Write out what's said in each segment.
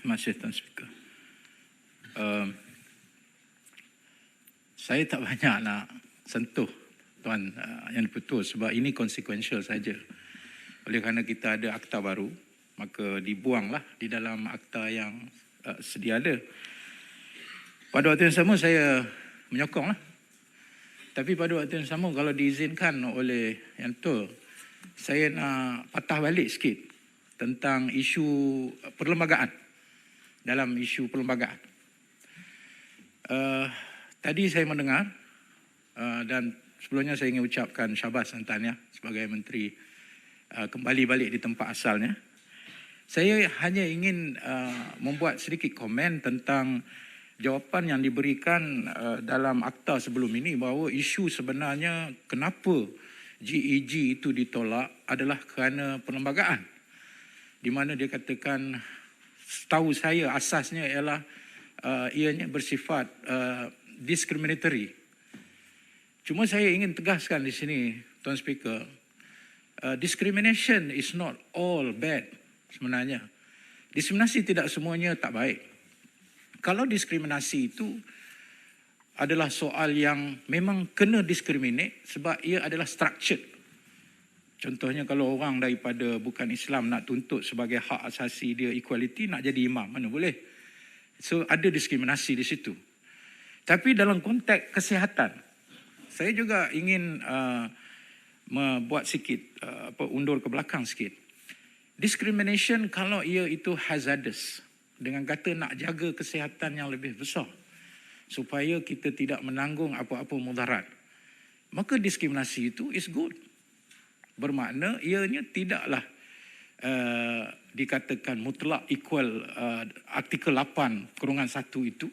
Terima kasih Tuan Speaker. Saya tak banyak nak sentuh Tuan yang betul sebab ini consequential saja. Oleh kerana kita ada akta baru, maka dibuanglah di dalam akta yang sedia ada. Pada waktu yang sama saya menyokonglah. Tapi pada waktu yang sama kalau diizinkan oleh yang betul, saya nak patah balik sikit tentang isu perlembagaan. Dalam isu perlembagaan. Tadi saya mendengar dan sebelumnya saya ingin ucapkan syabas dan tahniah sebagai Menteri kembali balik di tempat asalnya. Saya hanya ingin membuat sedikit komen tentang jawapan yang diberikan dalam akta sebelum ini bahawa isu sebenarnya kenapa GEG itu ditolak adalah kerana perlembagaan. Di mana dia katakan, setahu saya asasnya ialah ianya bersifat discriminatory. Cuma saya ingin tegaskan di sini, Tuan Speaker, discrimination is not all bad sebenarnya. Diskriminasi tidak semuanya tak baik. Kalau diskriminasi itu adalah soal yang memang kena discriminate sebab ia adalah structured. Contohnya kalau orang daripada bukan Islam nak tuntut sebagai hak asasi dia equality, nak jadi imam, mana boleh. So ada diskriminasi di situ. Tapi dalam konteks kesihatan, saya juga ingin membuat sikit, undur ke belakang sikit. Discrimination kalau ia itu hazardous, dengan kata nak jaga kesihatan yang lebih besar, supaya kita tidak menanggung apa-apa mudarat, maka diskriminasi itu is good. Bermakna ianya tidaklah dikatakan mutlak equal artikel 8/1 itu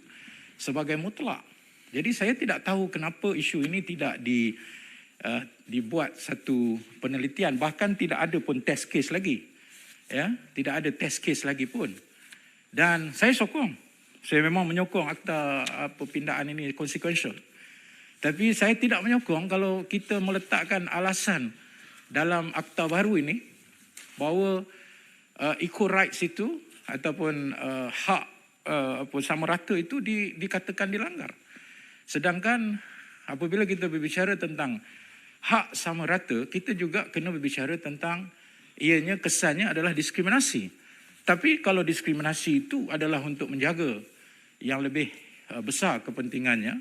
sebagai mutlak. Jadi saya tidak tahu kenapa isu ini tidak dibuat satu penelitian, bahkan tidak ada pun test case lagi. Ya, tidak ada test case lagi pun. Dan saya sokong. Saya memang menyokong akta perpindahan ini consequential. Tapi saya tidak menyokong kalau kita meletakkan alasan dalam akta baru ini bahawa equal rights itu ataupun hak sama rata itu dikatakan dilanggar. Sedangkan apabila kita berbicara tentang hak sama rata, kita juga kena berbicara tentang ianya kesannya adalah diskriminasi. Tapi kalau diskriminasi itu adalah untuk menjaga yang lebih besar kepentingannya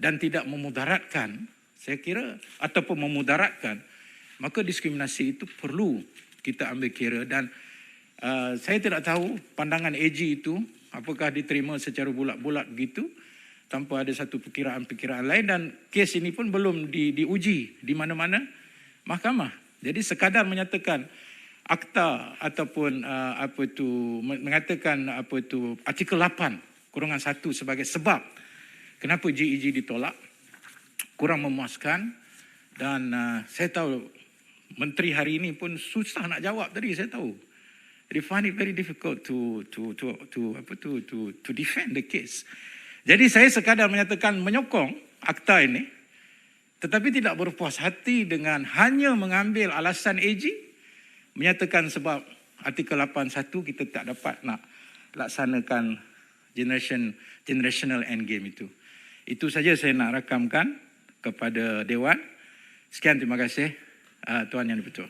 dan tidak memudaratkan, saya kira, ataupun memudaratkan, maka diskriminasi itu perlu kita ambil kira. Dan saya tidak tahu pandangan AG itu apakah diterima secara bulat-bulat begitu tanpa ada satu perkiraan-perkiraan lain, dan kes ini pun belum diuji di mana-mana mahkamah. Jadi sekadar menyatakan akta ataupun mengatakan artikel 8/1 sebagai sebab kenapa GEG ditolak kurang memuaskan. Dan saya tahu Menteri hari ini pun susah nak jawab tadi, saya tahu. They find it very difficult to defend the case. Jadi saya sekadar menyatakan menyokong akta ini, tetapi tidak berpuas hati dengan hanya mengambil alasan AG, menyatakan sebab artikel 8.1 kita tak dapat nak laksanakan generational endgame itu. Itu saja saya nak rakamkan kepada Dewan. Sekian, terima kasih Tuan Yang Dipertua.